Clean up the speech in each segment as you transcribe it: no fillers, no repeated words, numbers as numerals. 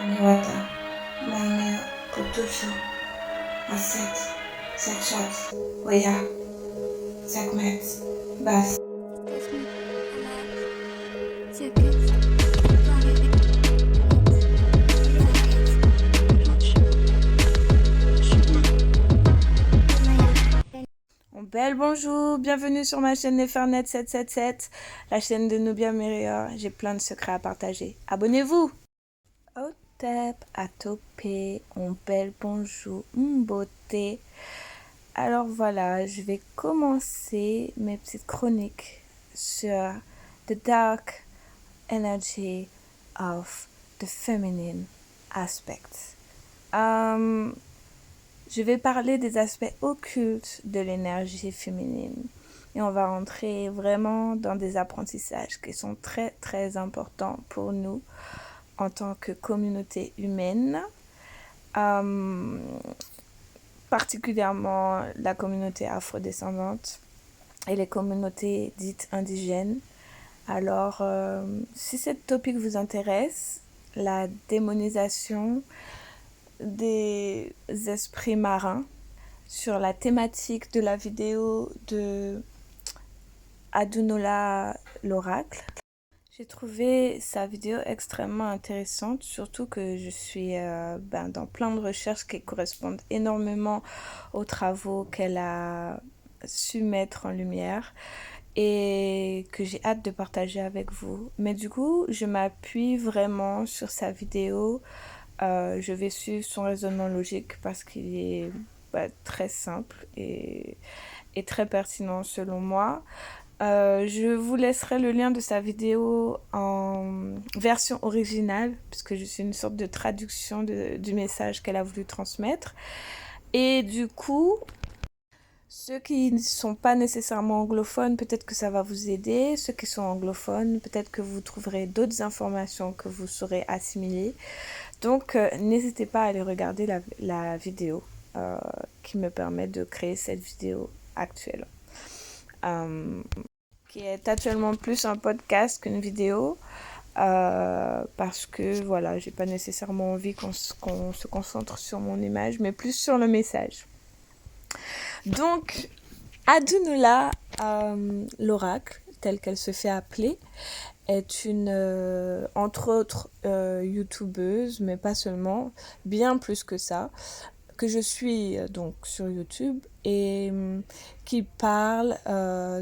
Nyota, maeneo, Kutusho, Aset, Setchat, Weya, Segment, Bas. Belle bonjour, bienvenue sur ma chaîne Nefernet 777, la chaîne de Nubia Meria. J'ai plein de secrets à partager. Abonnez-vous. Otep, Atopé, on belle bonjour, beauté. Alors voilà, je vais commencer mes petites chroniques sur the dark energy of the feminine aspect. Je vais parler des aspects occultes de l'énergie féminine et on va rentrer vraiment dans des apprentissages qui sont très très importants pour nous en tant que communauté humaine, particulièrement la communauté afrodescendante et les communautés dites indigènes. Alors, si cette topic vous intéresse, la démonisation des esprits marins, sur la thématique de la vidéo de Adunola l'oracle. J'ai trouvé sa vidéo extrêmement intéressante, surtout que je suis dans plein de recherches qui correspondent énormément aux travaux qu'elle a su mettre en lumière et que j'ai hâte de partager avec vous. Mais du coup, je m'appuie vraiment sur sa vidéo. Je vais suivre son raisonnement logique parce qu'il est très simple et très pertinent selon moi. Je vous laisserai le lien de sa vidéo en version originale, puisque je suis une sorte de traduction du message qu'elle a voulu transmettre. Et du coup, ceux qui ne sont pas nécessairement anglophones, peut-être que ça va vous aider. Ceux qui sont anglophones, peut-être que vous trouverez d'autres informations que vous saurez assimiler. Donc, n'hésitez pas à aller regarder la vidéo qui me permet de créer cette vidéo actuelle. Qui est actuellement plus un podcast qu'une vidéo parce que voilà, j'ai pas nécessairement envie qu'on se concentre sur mon image, mais plus sur le message. Donc, Adunola l'oracle, telle qu'elle se fait appeler, est une, entre autres, youtubeuse, mais pas seulement, bien plus que ça, que je suis donc sur YouTube et qui parle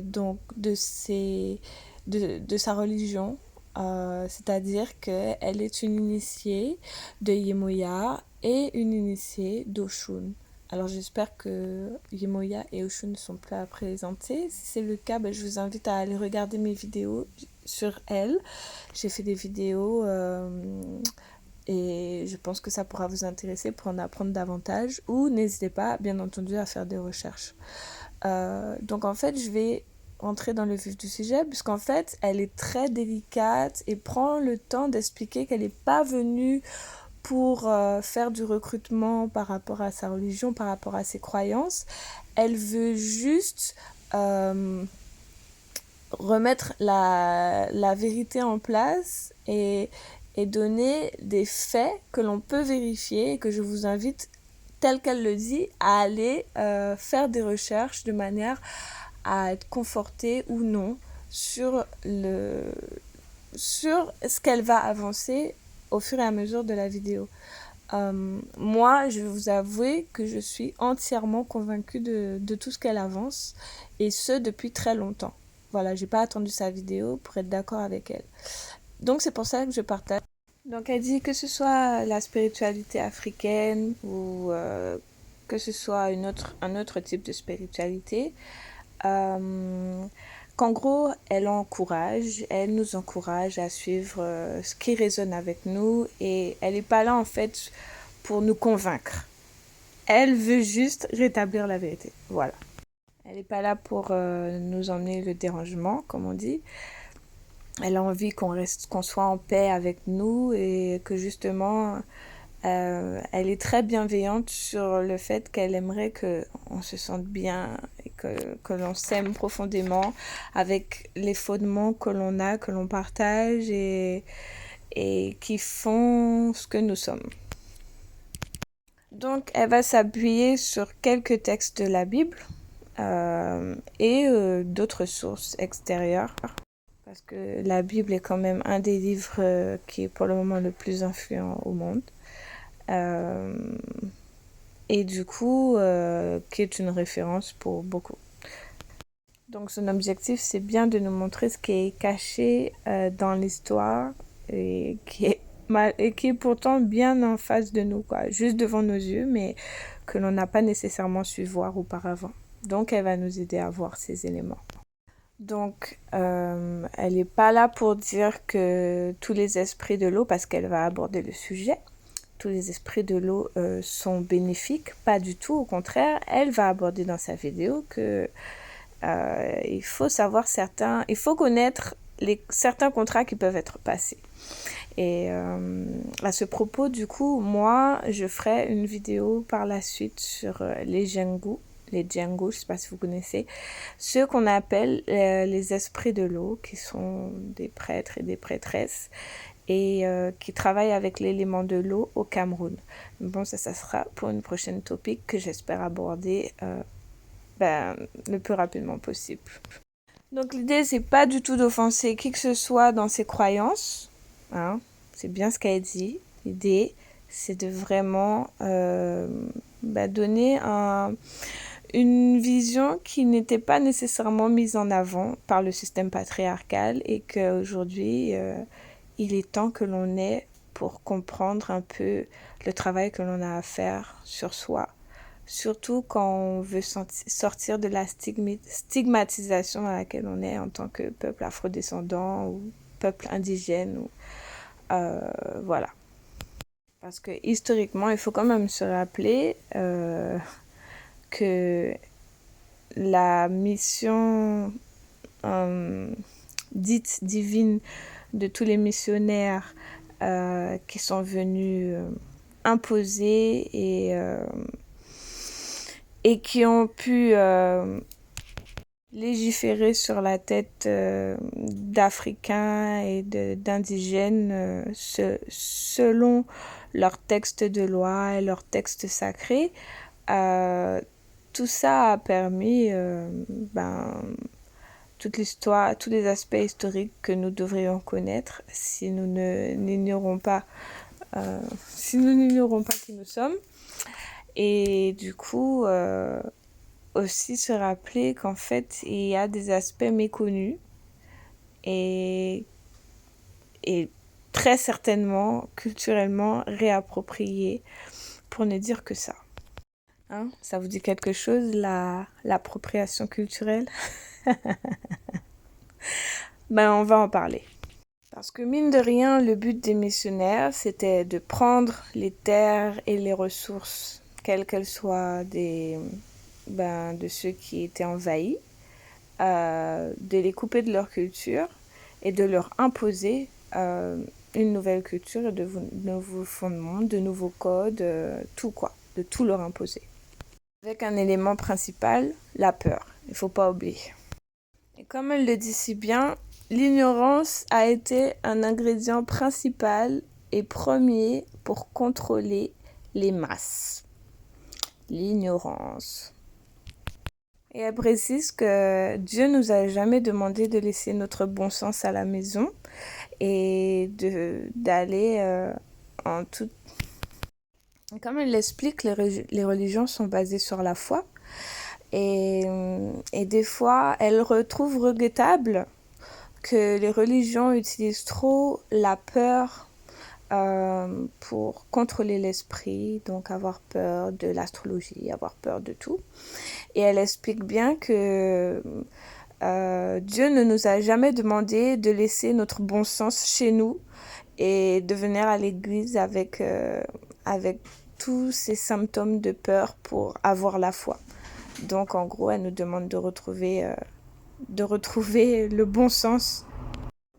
donc de sa religion, c'est-à-dire qu'elle est une initiée de Yemoya et une initiée d'Oshun. Alors j'espère que Yemoya et Oshun ne sont plus à présenter. Si c'est le cas, je vous invite à aller regarder mes vidéos sur elle. J'ai fait des vidéos et je pense que ça pourra vous intéresser pour en apprendre davantage. Ou n'hésitez pas, bien entendu, à faire des recherches. Donc en fait, je vais entrer dans le vif du sujet, puisqu'en fait, elle est très délicate et prend le temps d'expliquer qu'elle n'est pas venue pour faire du recrutement par rapport à sa religion, par rapport à ses croyances. Elle veut juste remettre la vérité en place et donner des faits que l'on peut vérifier et que je vous invite, tel qu'elle le dit, à aller faire des recherches de manière à être conforté ou non sur ce qu'elle va avancer au fur et à mesure de la vidéo. Moi, je vais vous avouer que je suis entièrement convaincue de tout ce qu'elle avance, et ce depuis très longtemps. Voilà, j'ai pas attendu sa vidéo pour être d'accord avec elle. Donc c'est pour ça que je partage. Donc elle dit que ce soit la spiritualité africaine ou que ce soit un autre type de spiritualité, qu'en gros, elle nous encourage à suivre ce qui résonne avec nous, et elle n'est pas là en fait pour nous convaincre. Elle veut juste rétablir la vérité. Voilà. Elle n'est pas là pour nous emmener le dérangement, comme on dit. Elle a envie qu'on soit en paix avec nous, et que justement, elle est très bienveillante sur le fait qu'elle aimerait qu'on se sente bien et que l'on s'aime profondément avec les fondements que l'on a, que l'on partage, et et qui font ce que nous sommes. Donc, elle va s'appuyer sur quelques textes de la Bible et d'autres sources extérieures. Parce que la Bible est quand même un des livres qui est pour le moment le plus influent au monde. Et du coup, qui est une référence pour beaucoup. Donc son objectif, c'est bien de nous montrer ce qui est caché dans l'histoire et qui est pourtant bien en face de nous, quoi, juste devant nos yeux, mais que l'on n'a pas nécessairement su voir auparavant. Donc elle va nous aider à voir ces éléments. Donc, elle n'est pas là pour dire que tous les esprits de l'eau, parce qu'elle va aborder le sujet, tous les esprits de l'eau sont bénéfiques, pas du tout, au contraire, elle va aborder dans sa vidéo que il faut savoir il faut connaître certains contrats qui peuvent être passés. Et à ce propos, du coup, moi, je ferai une vidéo par la suite sur les Jengu, je ne sais pas si vous connaissez, ceux qu'on appelle les esprits de l'eau, qui sont des prêtres et des prêtresses, et qui travaillent avec l'élément de l'eau au Cameroun. Bon, ça sera pour une prochaine topic que j'espère aborder le plus rapidement possible. Donc l'idée, c'est pas du tout d'offenser qui que ce soit dans ses croyances, hein, c'est bien ce qu'elle dit. L'idée, c'est de vraiment donner une vision qui n'était pas nécessairement mise en avant par le système patriarcal et qu'aujourd'hui, il est temps que l'on ait pour comprendre un peu le travail que l'on a à faire sur soi. Surtout quand on veut sortir de la stigmatisation à laquelle on est en tant que peuple afrodescendant ou peuple indigène. Voilà. Parce que historiquement, il faut quand même se rappeler que la mission dite divine de tous les missionnaires qui sont venus imposer et qui ont pu légiférer sur la tête d'Africains et d'indigènes selon leurs textes de loi et leurs textes sacrés. Tout ça a permis toute l'histoire, tous les aspects historiques que nous devrions connaître si nous n'ignorons pas qui nous sommes. Et du coup, aussi se rappeler qu'en fait, il y a des aspects méconnus et très certainement culturellement réappropriés, pour ne dire que ça. Hein, ça vous dit quelque chose, l'appropriation culturelle? On va en parler. Parce que mine de rien, le but des missionnaires, c'était de prendre les terres et les ressources, quelles qu'elles soient, de ceux qui étaient envahis, de les couper de leur culture et de leur imposer une nouvelle culture, de nouveaux fondements, de nouveaux codes, de tout leur imposer. Avec un élément principal, la peur, il ne faut pas oublier. Et comme elle le dit si bien, l'ignorance a été un ingrédient principal et premier pour contrôler les masses. L'ignorance. Et elle précise que Dieu nous a jamais demandé de laisser notre bon sens à la maison et d'aller en toute... Comme elle l'explique, les religions sont basées sur la foi. Et des fois, elle retrouve regrettable que les religions utilisent trop la peur pour contrôler l'esprit, donc avoir peur de l'astrologie, avoir peur de tout. Et elle explique bien que Dieu ne nous a jamais demandé de laisser notre bon sens chez nous et de venir à l'église avec tous ces symptômes de peur pour avoir la foi. Donc en gros, elle nous demande de retrouver le bon sens,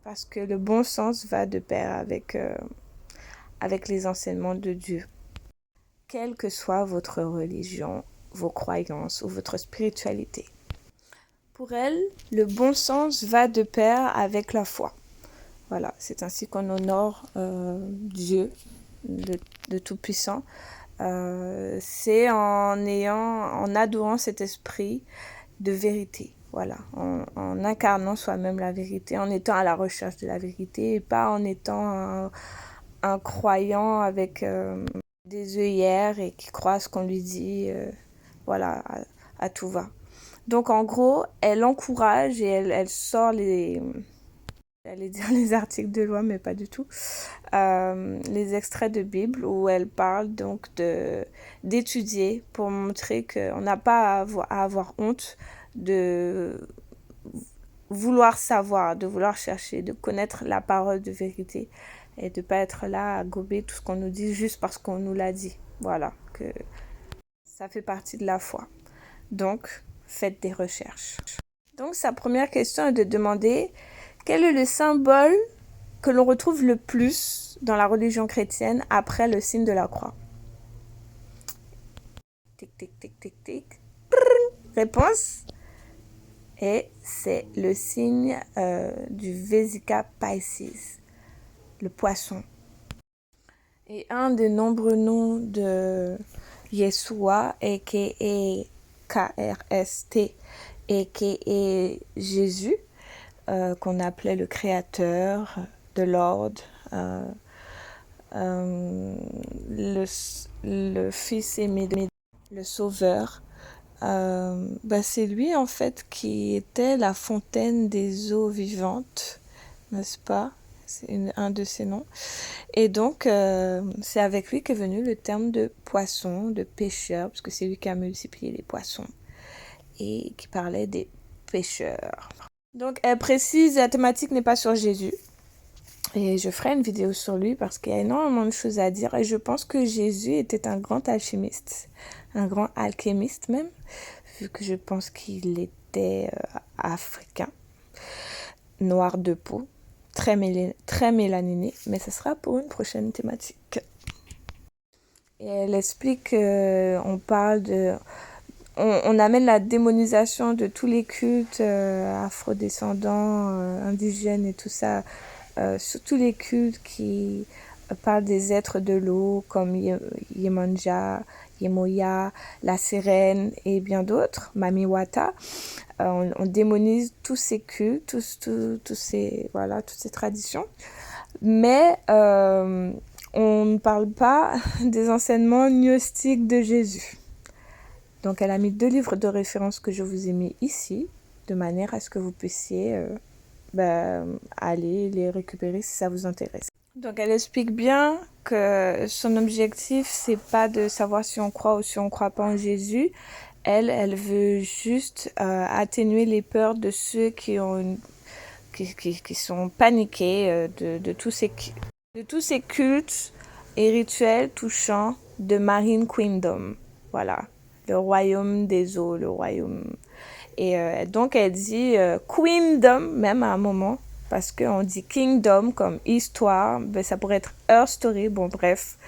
parce que le bon sens va de pair avec les enseignements de Dieu. Quelle que soit votre religion, vos croyances ou votre spiritualité. Pour elle, le bon sens va de pair avec la foi. Voilà, c'est ainsi qu'on honore Dieu, de Tout-Puissant. C'est en adorant cet esprit de vérité. Voilà, en incarnant soi-même la vérité, en étant à la recherche de la vérité et pas en étant un croyant avec des œillères et qui croit ce qu'on lui dit, voilà, à tout va. Donc en gros, elle encourage et elle sort j'allais dire les articles de loi, mais pas du tout, les extraits de Bible où elle parle donc d'étudier pour montrer qu'on n'a pas à avoir honte de vouloir savoir, de vouloir chercher, de connaître la parole de vérité et de pas être là à gober tout ce qu'on nous dit juste parce qu'on nous l'a dit. Voilà, que ça fait partie de la foi. Donc, faites des recherches. Donc, sa première question est de demander quel est le symbole que l'on retrouve le plus dans la religion chrétienne après le signe de la croix. Tic, tic, tic, tic, tic. Réponse. Et c'est le signe du Vesica Piscis, le poisson. Et un des nombreux noms de Yeshua, a.k.a. KRST, a.k.a. Jésus, qu'on appelait le Créateur, de Lord, le Fils aimé, le Sauveur. C'est lui en fait qui était la fontaine des eaux vivantes, n'est-ce pas? C'est un de ses noms. Et donc, c'est avec lui qu'est venu le terme de poisson, de pêcheur, parce que c'est lui qui a multiplié les poissons et qui parlait des pêcheurs. Donc, elle précise, la thématique n'est pas sur Jésus. Et je ferai une vidéo sur lui parce qu'il y a énormément de choses à dire. Et je pense que Jésus était un grand alchimiste, un grand alchimiste même, vu que je pense qu'il était africain, noir de peau, très mélaniné. Mais ce sera pour une prochaine thématique. Et elle explique qu'on parle de... On amène la démonisation de tous les cultes afrodescendants, indigènes et tout ça, surtout les cultes qui parlent des êtres de l'eau comme Yemanja, Yemoya, la sirène et bien d'autres, Mamiwata. On démonise tous ces cultes, toutes ces traditions. Mais on ne parle pas des enseignements gnostiques de Jésus. Donc, elle a mis 2 livres de référence que je vous ai mis ici, de manière à ce que vous puissiez aller les récupérer si ça vous intéresse. Donc, elle explique bien que son objectif, c'est pas de savoir si on croit ou si on croit pas en Jésus. Elle veut juste atténuer les peurs de ceux qui sont paniqués de tous ces cultes et rituels touchant de Marine Kingdom. Voilà. Le royaume des eaux, le royaume. Et donc, elle dit Queendom, même à un moment, parce qu'on dit Kingdom comme histoire, ça pourrait être Her Story, bon bref.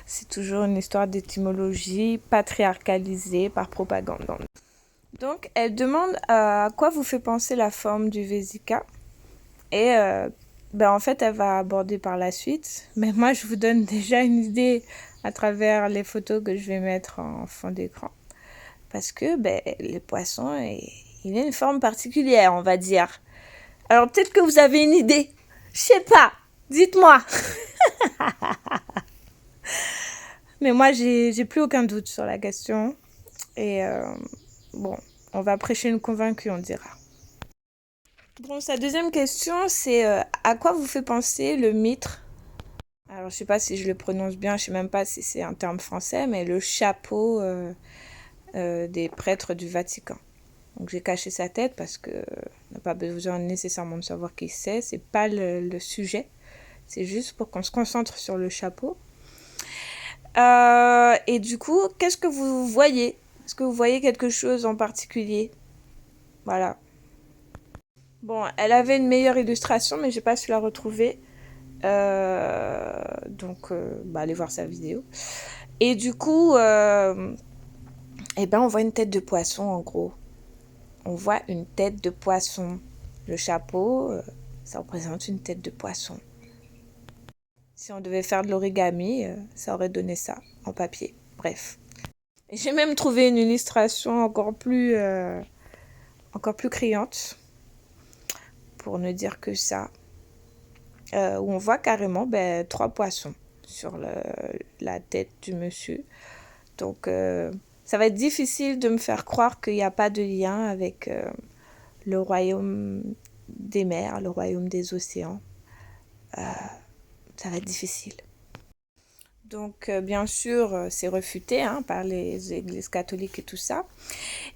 C'est toujours une histoire d'étymologie patriarcalisée par propagande. Donc, elle demande à quoi vous fait penser la forme du Vesica. Et en fait, elle va aborder par la suite. Mais moi, je vous donne déjà une idée à travers les photos que je vais mettre en fond d'écran. Parce que le poisson, il a une forme particulière, on va dire. Alors, peut-être que vous avez une idée. Je sais pas. Dites-moi. Mais moi, j'ai plus aucun doute sur la question. Et on va prêcher une convaincue, on dira. Bon, sa deuxième question, c'est à quoi vous fait penser le mitre? Alors, je sais pas si je le prononce bien, je sais même pas si c'est un terme français, mais le chapeau des prêtres du Vatican. Donc, j'ai caché sa tête parce que on n'a pas besoin nécessairement de savoir qui c'est pas le sujet. C'est juste pour qu'on se concentre sur le chapeau. Et du coup, qu'est-ce que vous voyez? Est-ce que vous voyez quelque chose en particulier? Voilà. Bon, elle avait une meilleure illustration, mais j'ai pas su la retrouver. Donc, allez voir sa vidéo. Et du coup, on voit une tête de poisson, en gros. On voit une tête de poisson. Le chapeau, ça représente une tête de poisson. Si on devait faire de l'origami, ça aurait donné ça en papier. Bref. Et j'ai même trouvé une illustration encore plus criante, pour ne dire que ça, où on voit carrément trois poissons sur la tête du monsieur. Donc, ça va être difficile de me faire croire qu'il n'y a pas de lien avec le royaume des mers, le royaume des océans. Ça va être difficile. Donc, bien sûr, c'est refuté par les églises catholiques et tout ça.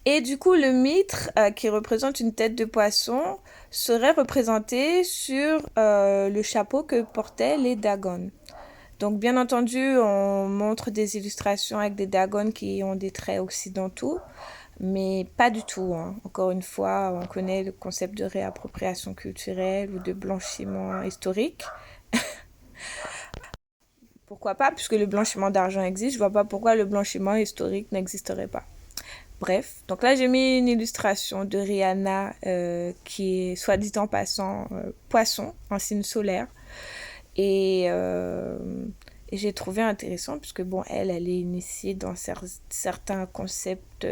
Et du coup, le mitre qui représente une tête de poisson serait représenté sur le chapeau que portaient les Dagon. Donc, bien entendu, on montre des illustrations avec des Dagon qui ont des traits occidentaux, mais pas du tout. Encore une fois, on connaît le concept de réappropriation culturelle ou de blanchiment historique. Pourquoi pas, puisque le blanchiment d'argent existe, je vois pas pourquoi le blanchiment historique n'existerait pas. Bref, donc là j'ai mis une illustration de Rihanna qui est, soit dit en passant, poisson en signe solaire. Et j'ai trouvé intéressant, puisque bon, elle est initiée dans certains concepts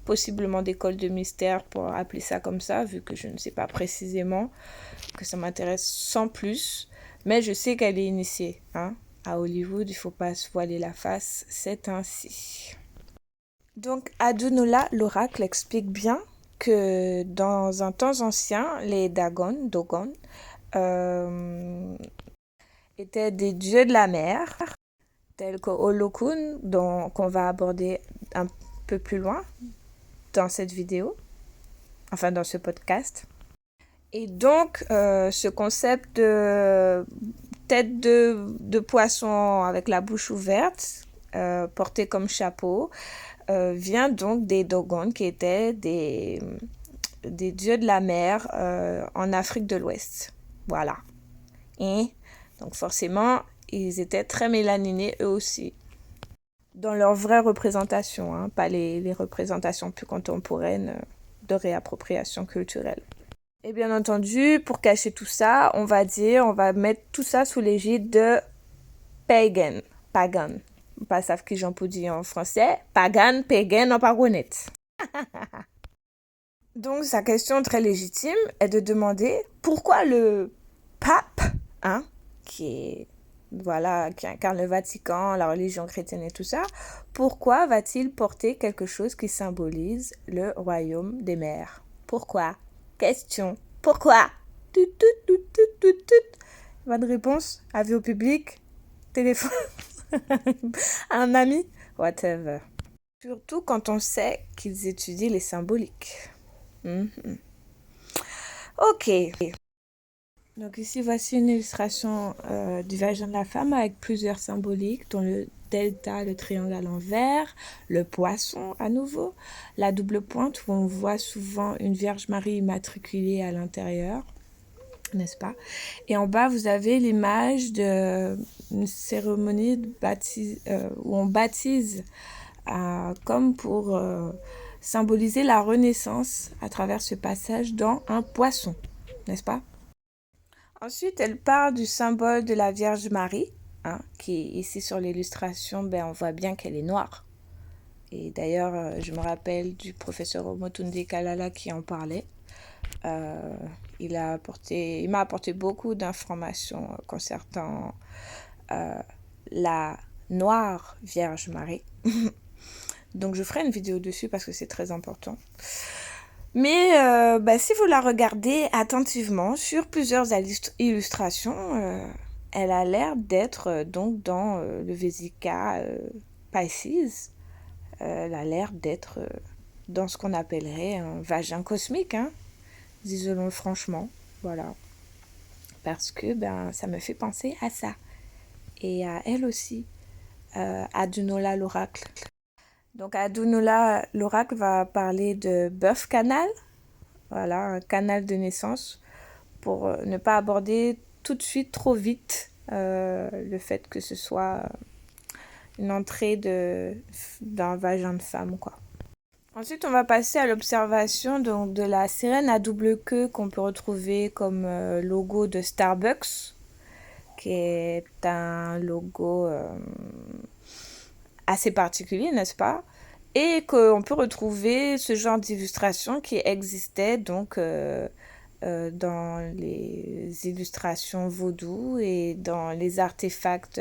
possiblement d'école de mystère, pour appeler ça comme ça, vu que je ne sais pas précisément, que ça m'intéresse sans plus. Mais je sais qu'elle est initiée, À Hollywood, il ne faut pas se voiler la face, c'est ainsi. Donc, Adunola, l'oracle, explique bien que dans un temps ancien, les Dogon, étaient des dieux de la mer, tels que Olokun, qu'on va aborder un peu plus loin dans cette vidéo, enfin dans ce podcast. Et donc, ce concept de tête de poisson avec la bouche ouverte, portée comme chapeau, vient donc des Dogon, qui étaient des dieux de la mer en Afrique de l'Ouest. Voilà. Et donc forcément, ils étaient très mélaninés eux aussi, dans leur vraie représentation, pas les représentations plus contemporaines de réappropriation culturelle. Et bien entendu, pour cacher tout ça, on va mettre tout ça sous l'égide de pagan. Pas savent qui j'en peux dire en français. Pagan en pagonette. Donc, sa question très légitime est de demander pourquoi le pape, qui incarne le Vatican, la religion chrétienne et tout ça, pourquoi va-t-il porter quelque chose qui symbolise le royaume des mers? Pourquoi? Question. Pourquoi? Pas de réponse? Avis au public? Téléphone? Un ami? Whatever. Surtout quand on sait qu'ils étudient les symboliques. Ok. Donc ici, voici une illustration du vagin de la femme avec plusieurs symboliques, dont le delta, le triangle à l'envers, le poisson à nouveau, la double pointe où on voit souvent une Vierge Marie immatriculée à l'intérieur, n'est-ce pas? Et en bas, vous avez l'image d'une cérémonie de où on baptise comme pour symboliser la renaissance à travers ce passage dans un poisson, n'est-ce pas? Ensuite, elle parle du symbole de la Vierge Marie, qui est ici sur l'illustration, on voit bien qu'elle est noire. Et d'ailleurs, je me rappelle du professeur Omotunde Kalala qui en parlait. Il m'a apporté beaucoup d'informations concernant la noire Vierge Marie. Donc, je ferai une vidéo dessus parce que c'est très important. Mais si vous la regardez attentivement sur plusieurs illustrations, elle a l'air d'être donc dans le Vesica Pisces. Elle a l'air d'être dans ce qu'on appellerait un vagin cosmique, disons-le franchement, voilà. Parce que ça me fait penser à ça. Et à elle aussi, Adunola l'oracle. Donc Adunola l'oracle va parler de bœuf canal, voilà, un canal de naissance, pour ne pas aborder tout de suite trop vite le fait que ce soit une entrée d'un vagin de femme, quoi. Ensuite, on va passer à l'observation donc de la sirène à double queue qu'on peut retrouver comme logo de Starbucks, qui est un logo assez particulier, n'est-ce pas? Et qu'on peut retrouver ce genre d'illustration qui existait donc dans les illustrations vaudou et dans les artefacts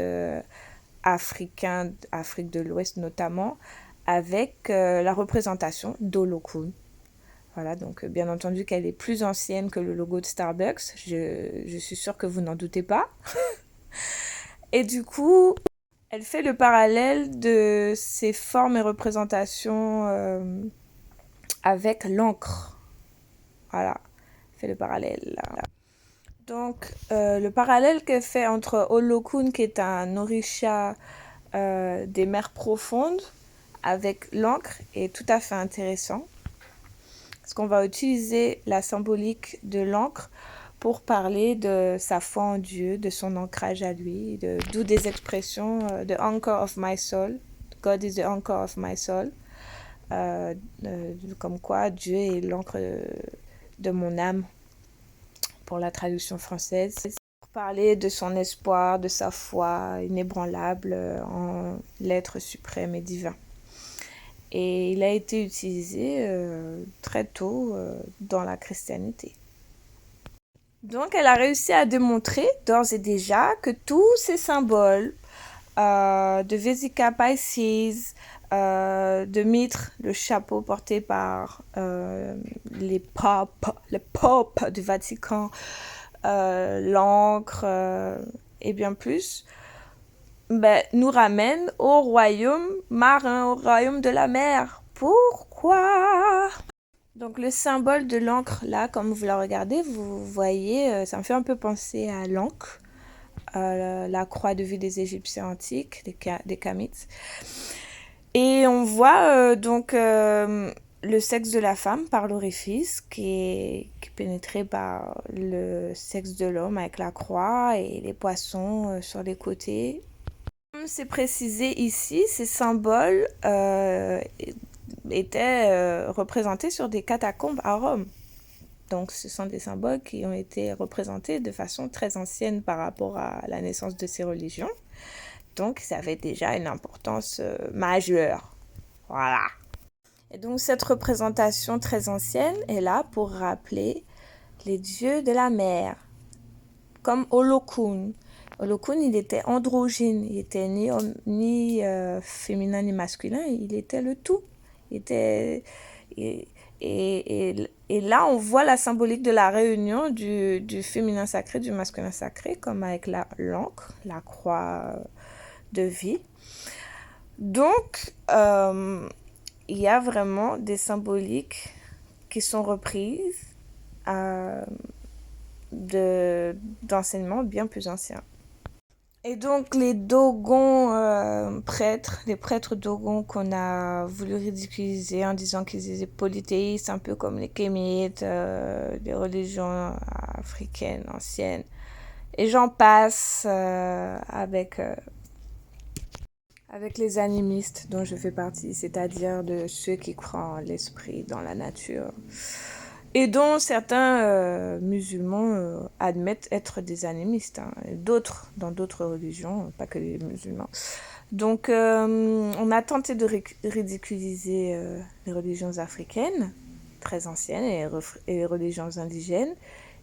africains, Afrique de l'Ouest notamment, avec la représentation d'Olokun. Voilà, donc bien entendu qu'elle est plus ancienne que le logo de Starbucks, je suis sûre que vous n'en doutez pas. Et du coup, elle fait le parallèle de ces formes et représentations avec l'encre. Voilà, elle fait le parallèle là. Donc, le parallèle qu'elle fait entre Olokun, qui est un orisha des mers profondes, avec l'encre, est tout à fait intéressant. Parce qu'on va utiliser la symbolique de l'encre pour parler de sa foi en Dieu, de son ancrage à lui, d'où des expressions The anchor of my soul, God is the anchor of my soul, comme quoi Dieu est l'encre de mon âme, pour la traduction française. Pour parler de son espoir, de sa foi inébranlable en l'être suprême et divin. Et il a été utilisé très tôt dans la christianité. Donc elle a réussi à démontrer d'ores et déjà que tous ces symboles de Vesica Pisces, de Mitre, le chapeau porté par le pape du Vatican, l'encre et bien plus, nous ramènent au royaume marin, au royaume de la mer. Pourquoi? Donc le symbole de l'encre là, comme vous la regardez, vous voyez, ça me fait un peu penser à l'encre, la croix de vue des Égyptiens antiques, des Kamites. Et on voit donc le sexe de la femme par l'orifice qui est pénétré par le sexe de l'homme avec la croix et les poissons sur les côtés. Comme c'est précisé ici, ces symboles étaient représentés sur des catacombes à Rome. Donc ce sont des symboles qui ont été représentés de façon très ancienne par rapport à la naissance de ces religions. Donc ça avait déjà une importance majeure. Voilà. Et donc cette représentation très ancienne est là pour rappeler les dieux de la mer, comme Olokun. Olokun, il était androgyne, il était ni féminin ni masculin, il était le tout. Il était, et là, on voit la symbolique de la réunion du féminin sacré, du masculin sacré, comme avec l'encre, la croix de vie. Donc, il y a vraiment des symboliques qui sont reprises d'enseignements bien plus anciens. Et donc les Dogons prêtres, les prêtres Dogons qu'on a voulu ridiculiser en disant qu'ils étaient polythéistes, un peu comme les Kémites, les religions africaines anciennes. Et j'en passe avec les animistes dont je fais partie, c'est-à-dire de ceux qui croient en l'esprit, dans la nature. Et dont certains musulmans admettent être des animistes, hein, d'autres dans d'autres religions, pas que les musulmans. Donc on a tenté de ridiculiser les religions africaines, très anciennes, et les religions indigènes.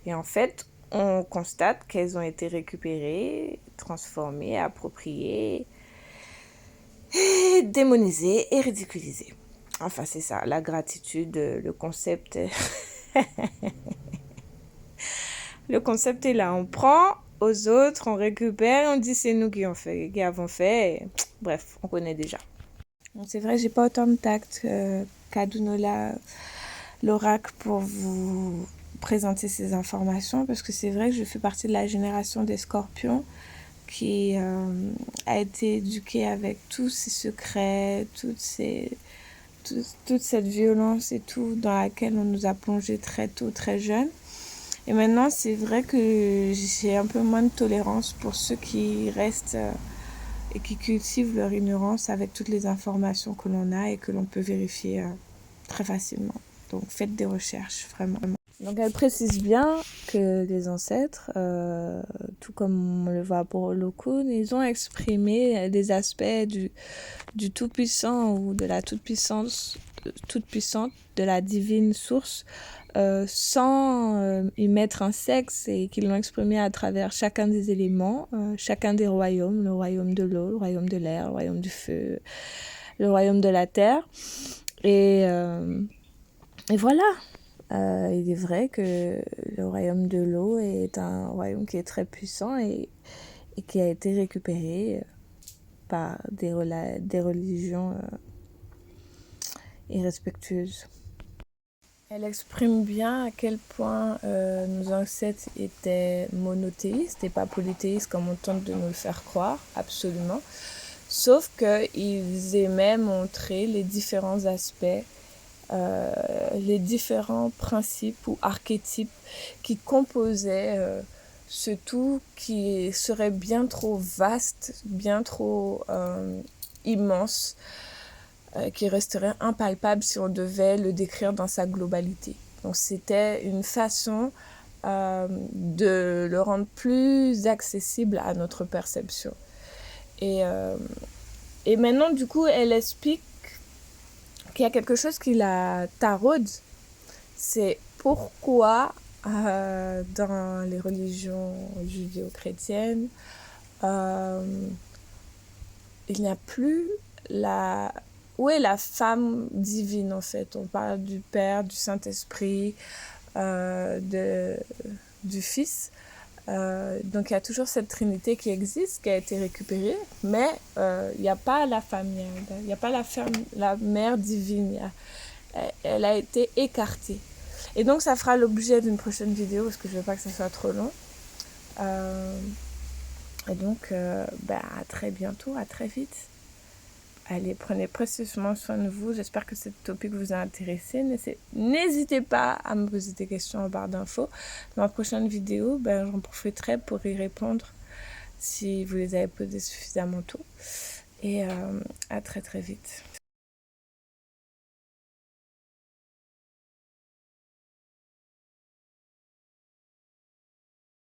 Et en fait, on constate qu'elles ont été récupérées, transformées, appropriées, et démonisées et ridiculisées. Enfin, c'est ça, la gratitude, le concept. Le concept est là. On prend aux autres, on récupère, on dit c'est nous qui avons fait. Et, bref, on connaît déjà. Donc, c'est vrai, j'ai pas autant de tact qu'Adunola, l'oracle, pour vous présenter ces informations parce que c'est vrai que je fais partie de la génération des scorpions qui a été éduquée avec tous ces secrets, toute cette violence et tout dans laquelle on nous a plongé très tôt, très jeune. Et maintenant, c'est vrai que j'ai un peu moins de tolérance pour ceux qui restent et qui cultivent leur ignorance avec toutes les informations que l'on a et que l'on peut vérifier très facilement. Donc faites des recherches, vraiment. Donc elle précise bien que les ancêtres, tout comme on le voit pour Olokun, ils ont exprimé des aspects du Tout-Puissant ou de la toute-puissance, toute-puissante, de la divine source, sans y mettre un sexe, et qu'ils l'ont exprimé à travers chacun des éléments, chacun des royaumes, le royaume de l'eau, le royaume de l'air, le royaume du feu, le royaume de la terre. Et voilà. Il est vrai que le royaume de l'eau est un royaume qui est très puissant et qui a été récupéré par des religions irrespectueuses. Elle exprime bien à quel point nos ancêtres étaient monothéistes et pas polythéistes comme on tente de nous le faire croire, absolument. Sauf qu'ils aimaient montrer les différents aspects, les différents principes ou archétypes qui composaient ce tout qui serait bien trop vaste, bien trop immense, qui resterait impalpable si on devait le décrire dans sa globalité. Donc c'était une façon de le rendre plus accessible à notre perception. Et maintenant, du coup, elle explique qu'il y a quelque chose qui la taraude, c'est pourquoi dans les religions judéo-chrétiennes, il n'y a plus la... Où est la femme divine en fait? On parle du Père, du Saint-Esprit, du Fils. Donc il y a toujours cette trinité qui existe, qui a été récupérée, mais il n'y a pas la femme, il n'y a pas la mère divine, elle a été écartée. Et donc ça fera l'objet d'une prochaine vidéo parce que je ne veux pas que ça soit trop long. Et donc à très bientôt, à très vite. Allez, prenez précieusement soin de vous. J'espère que ce topic vous a intéressé. N'hésitez pas à me poser des questions en barre d'infos. Dans la prochaine vidéo, j'en profiterai pour y répondre si vous les avez posées suffisamment tôt. Et à très très vite.